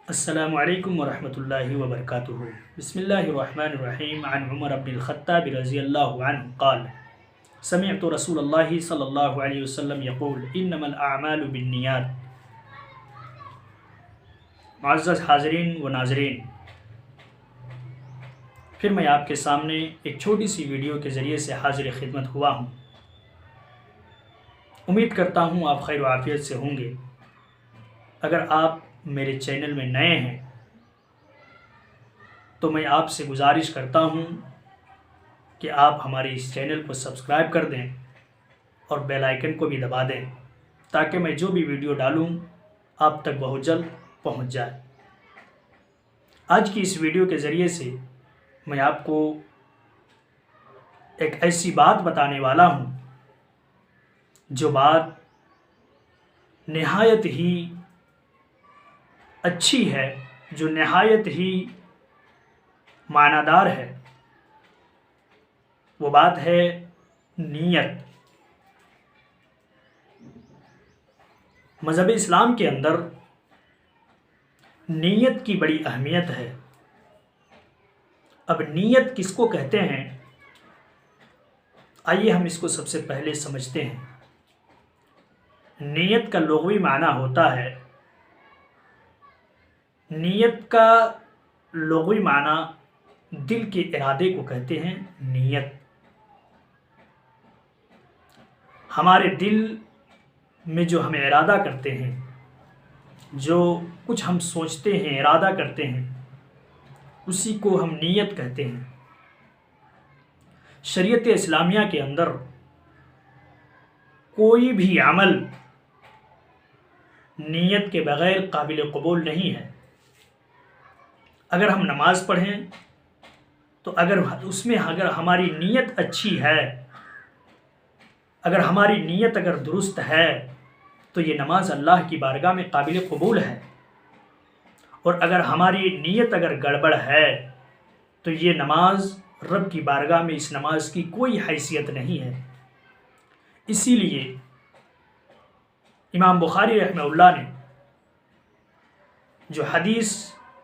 السلام علیکم ورحمۃ اللہ وبرکاتہ۔ بسم اللہ الرحمن الرحیم۔ عن عمر بن الخطاب رضی اللہ عنہ قال سمعت رسول اللہ صلی اللہ علیہ وسلم یقول انما الاعمال بالنیات۔ معزز حاضرین و ناظرین، پھر میں آپ کے سامنے ایک چھوٹی سی ویڈیو کے ذریعے سے حاضر خدمت ہوا ہوں۔ امید کرتا ہوں آپ خیر و عافیت سے ہوں گے۔ اگر آپ میرے چینل میں نئے ہیں تو میں آپ سے گزارش کرتا ہوں کہ آپ ہمارے اس چینل کو سبسکرائب کر دیں اور بیل آئیکن کو بھی دبا دیں تاکہ میں جو بھی ویڈیو ڈالوں آپ تک بہت جلد پہنچ جائے۔ آج کی اس ویڈیو کے ذریعے سے میں آپ کو ایک ایسی بات بتانے والا ہوں جو بات نہایت ہی اچھی ہے، جو نہایت ہی معنی دار ہے۔ وہ بات ہے نیت۔ مذہب اسلام کے اندر نیت کی بڑی اہمیت ہے۔ اب نیت کس کو کہتے ہیں، آئیے ہم اس کو سب سے پہلے سمجھتے ہیں۔ نیت کا لغوی معنی ہوتا ہے، نیت کا لغوی معنی دل کے ارادے کو کہتے ہیں نیت۔ ہمارے دل میں جو ہم ارادہ کرتے ہیں، جو کچھ ہم سوچتے ہیں، ارادہ کرتے ہیں، اسی کو ہم نیت کہتے ہیں۔ شریعت اسلامیہ کے اندر کوئی بھی عمل نیت کے بغیر قابل قبول نہیں ہے۔ اگر ہم نماز پڑھیں تو اگر ہماری نیت اچھی ہے، اگر ہماری نیت اگر درست ہے تو یہ نماز اللہ کی بارگاہ میں قابل قبول ہے، اور اگر ہماری نیت اگر گڑبڑ ہے تو یہ نماز رب کی بارگاہ میں اس نماز کی کوئی حیثیت نہیں ہے۔ اسی لیے امام بخاری رحمہ اللہ نے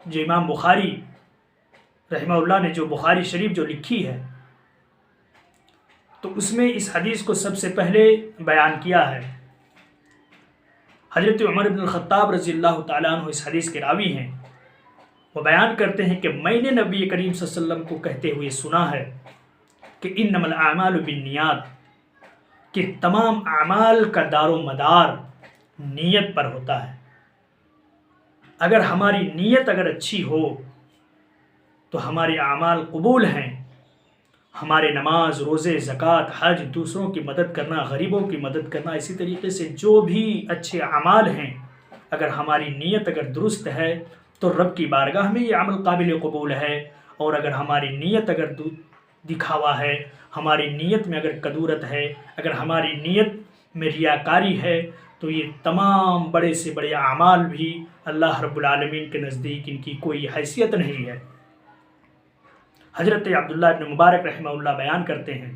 جو امام بخاری رحمہ اللہ نے جو بخاری شریف جو لکھی ہے، تو اس میں اس حدیث کو سب سے پہلے بیان کیا ہے۔ حضرت عمر بن الخطاب رضی اللہ تعالیٰ عنہ اس حدیث کے راوی ہیں۔ وہ بیان کرتے ہیں کہ میں نے نبی کریم صلی اللہ علیہ وسلم کو کہتے ہوئے سنا ہے کہ انما الاعمال بالنیات، کہ تمام اعمال کا دار و مدار نیت پر ہوتا ہے۔ اگر ہماری نیت اگر اچھی ہو تو ہمارے اعمال قبول ہیں۔ ہمارے نماز، روزے، زکوٰۃ، حج، دوسروں کی مدد کرنا، غریبوں کی مدد کرنا، اسی طریقے سے جو بھی اچھے اعمال ہیں، اگر ہماری نیت اگر درست ہے تو رب کی بارگاہ میں یہ عمل قابل قبول ہے۔ اور اگر ہماری نیت اگر دکھاوا ہے، ہماری نیت میں اگر کدورت ہے، اگر ہماری نیت میں ریاکاری ہے، تو یہ تمام بڑے سے بڑے اعمال بھی اللہ رب العالمین کے نزدیک ان کی کوئی حیثیت نہیں ہے۔ حضرت عبداللہ ابن مبارک رحمہ اللہ بیان کرتے ہیں،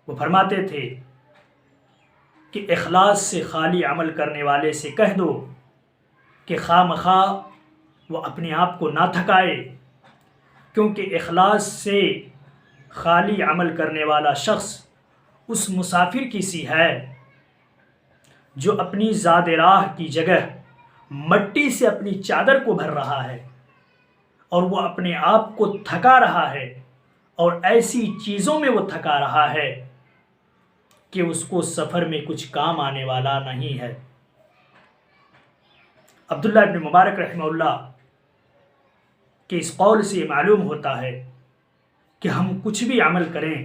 وہ فرماتے تھے کہ اخلاص سے خالی عمل کرنے والے سے کہہ دو کہ خواہ مخواہ وہ اپنے آپ کو نہ تھکائے، کیونکہ اخلاص سے خالی عمل کرنے والا شخص اس مسافر کی سی ہے جو اپنی زاد راہ کی جگہ مٹی سے اپنی چادر کو بھر رہا ہے، اور وہ اپنے آپ کو تھکا رہا ہے، اور ایسی چیزوں میں وہ تھکا رہا ہے کہ اس کو سفر میں کچھ کام آنے والا نہیں ہے۔ عبداللہ ابن مبارک رحمہ اللہ کے اس قول سے یہ معلوم ہوتا ہے کہ ہم کچھ بھی عمل کریں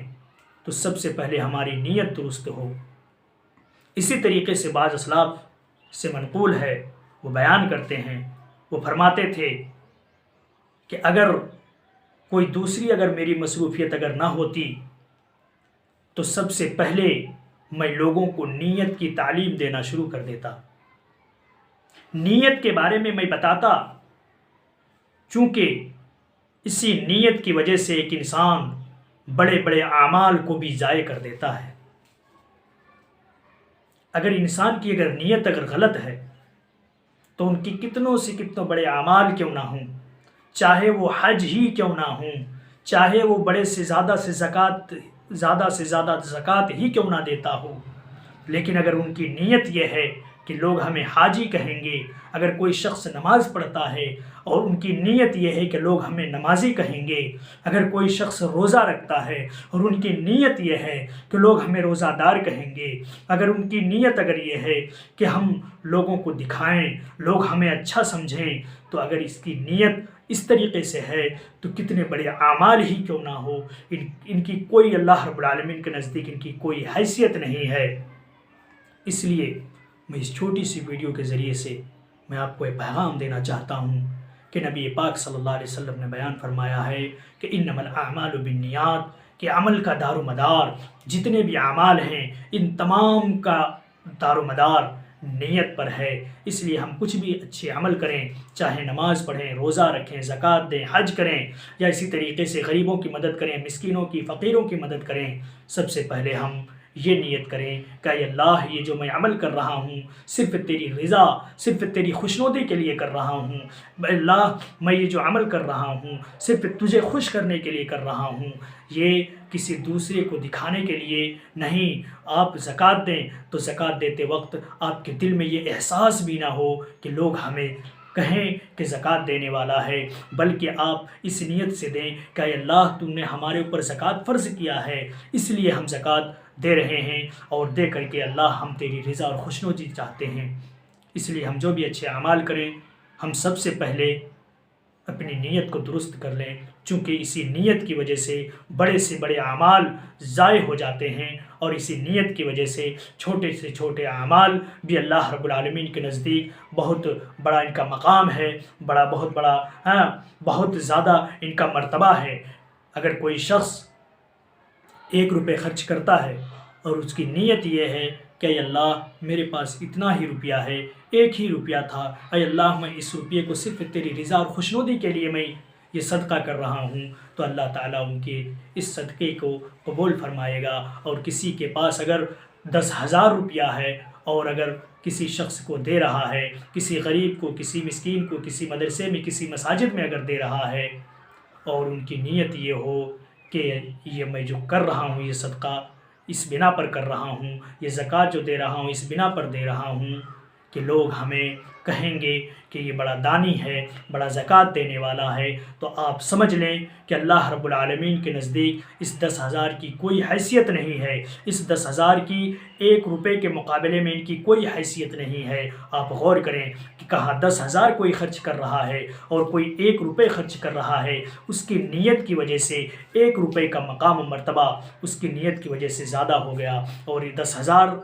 تو سب سے پہلے ہماری نیت درست ہو۔ اسی طریقے سے بعض اسلاف سے منقول ہے، وہ بیان کرتے ہیں، وہ فرماتے تھے کہ اگر کوئی دوسری اگر میری مصروفیت اگر نہ ہوتی تو سب سے پہلے میں لوگوں کو نیت کی تعلیم دینا شروع کر دیتا، نیت کے بارے میں بتاتا، چونکہ اسی نیت کی وجہ سے ایک انسان بڑے بڑے اعمال کو بھی ضائع کر دیتا ہے۔ اگر انسان کی اگر نیت اگر غلط ہے تو ان کی کتنوں سے کتنے بڑے اعمال کیوں نہ ہوں، چاہے وہ حج ہی کیوں نہ ہوں، چاہے وہ بڑے سے زیادہ زکوٰۃ ہی کیوں نہ دیتا ہو، لیکن اگر ان کی نیت یہ ہے کہ لوگ ہمیں حاجی کہیں گے، اگر کوئی شخص نماز پڑھتا ہے اور ان کی نیت یہ ہے کہ لوگ ہمیں نمازی کہیں گے، اگر کوئی شخص روزہ رکھتا ہے اور ان کی نیت یہ ہے کہ لوگ ہمیں روزہ دار کہیں گے، اگر ان کی نیت یہ ہے کہ ہم لوگوں کو دکھائیں، لوگ ہمیں اچھا سمجھیں، تو اگر اس کی نیت اس طریقے سے ہے تو کتنے بڑے اعمال ہی کیوں نہ ہو، ان کی کوئی اللہ رب العالمین کے نزدیک ان کی کوئی حیثیت نہیں ہے۔ اس لیے میں اس چھوٹی سی ویڈیو کے ذریعے سے میں آپ کو ایک پیغام دینا چاہتا ہوں کہ نبی پاک صلی اللہ علیہ وسلم نے بیان فرمایا ہے کہ انما الاعمال بالنیات، کہ عمل کا دار و مدار، جتنے بھی اعمال ہیں ان تمام کا دار و مدار نیت پر ہے۔ اس لیے ہم کچھ بھی اچھے عمل کریں، چاہے نماز پڑھیں، روزہ رکھیں، زکوٰۃ دیں، حج کریں، یا اسی طریقے سے غریبوں کی مدد کریں، مسکینوں کی، فقیروں کی مدد کریں، سب سے پہلے ہم یہ نیت کریں کہ اے اللہ، یہ جو میں عمل کر رہا ہوں صرف تیری رضا، صرف تیری خوشنودی کے لیے کر رہا ہوں۔ اے اللہ، میں یہ جو عمل کر رہا ہوں صرف تجھے خوش کرنے کے لیے کر رہا ہوں، یہ کسی دوسرے کو دکھانے کے لیے نہیں۔ آپ زکوٰۃ دیں تو زکوٰۃ دیتے وقت آپ کے دل میں یہ احساس بھی نہ ہو کہ لوگ ہمیں کہیں کہ زکوٰۃ دینے والا ہے، بلکہ آپ اس نیت سے دیں کہ اے اللہ، تم نے ہمارے اوپر زکوٰۃ فرض کیا ہے، اس لیے ہم زکوٰۃ دے رہے ہیں، اور دے کر کے اللہ ہم تیری رضا اور خوشنودی چاہتے ہیں۔ اس لیے ہم جو بھی اچھے اعمال کریں، ہم سب سے پہلے اپنی نیت کو درست کر لیں، چونکہ اسی نیت کی وجہ سے بڑے سے بڑے اعمال ضائع ہو جاتے ہیں، اور اسی نیت کی وجہ سے چھوٹے سے چھوٹے اعمال بھی اللہ رب العالمین کے نزدیک بہت بڑا ان کا مقام ہے، بہت زیادہ ان کا مرتبہ ہے۔ اگر کوئی شخص 1 روپے خرچ کرتا ہے اور اس کی نیت یہ ہے کہ اے اللہ، میرے پاس اتنا ہی روپیہ ہے، 1 ہی روپیہ تھا، اے اللہ، میں اس روپیے کو صرف تیری رضا اور خوشنودی کے لیے میں یہ صدقہ کر رہا ہوں، تو اللہ تعالیٰ ان کے اس صدقے کو قبول فرمائے گا۔ اور کسی کے پاس اگر 10,000 روپیہ ہے اور اگر کسی شخص کو دے رہا ہے، کسی غریب کو، کسی مسکین کو، کسی مدرسے میں، کسی مساجد میں اگر دے رہا ہے، اور ان کی نیت یہ ہو کہ یہ میں جو کر رہا ہوں یہ صدقہ اس بنا پر کر رہا ہوں، یہ زکوٰۃ جو دے رہا ہوں اس بنا پر دے رہا ہوں کہ لوگ ہمیں کہیں گے کہ یہ بڑا دانی ہے، بڑا زکوٰۃ دینے والا ہے، تو آپ سمجھ لیں کہ اللہ رب العالمین کے نزدیک اس 10,000 کی کوئی حیثیت نہیں ہے، اس 10,000 کی 1 روپے کے مقابلے میں ان کی کوئی حیثیت نہیں ہے۔ آپ غور کریں کہ کہاں 10,000 کوئی خرچ کر رہا ہے اور کوئی 1 روپے خرچ کر رہا ہے، اس کی نیت کی وجہ سے 1 روپے کا مقام و مرتبہ اس کی نیت کی وجہ سے زیادہ ہو گیا، اور یہ 10,000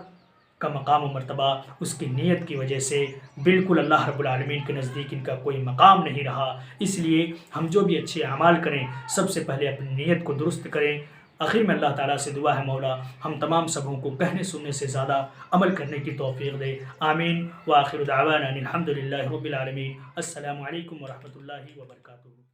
کا مقام و مرتبہ اس کی نیت کی وجہ سے بالکل اللہ رب العالمین کے نزدیک ان کا کوئی مقام نہیں رہا۔ اس لیے ہم جو بھی اچھے اعمال کریں سب سے پہلے اپنی نیت کو درست کریں۔ آخر میں اللہ تعالیٰ سے دعا ہے مولا ہم تمام سبوں کو کہنے سننے سے زیادہ عمل کرنے کی توفیق دے، آمین۔ وآخر دعوانا الحمد للہ رب العالمین۔ السلام علیکم ورحمۃ اللہ وبرکاتہ۔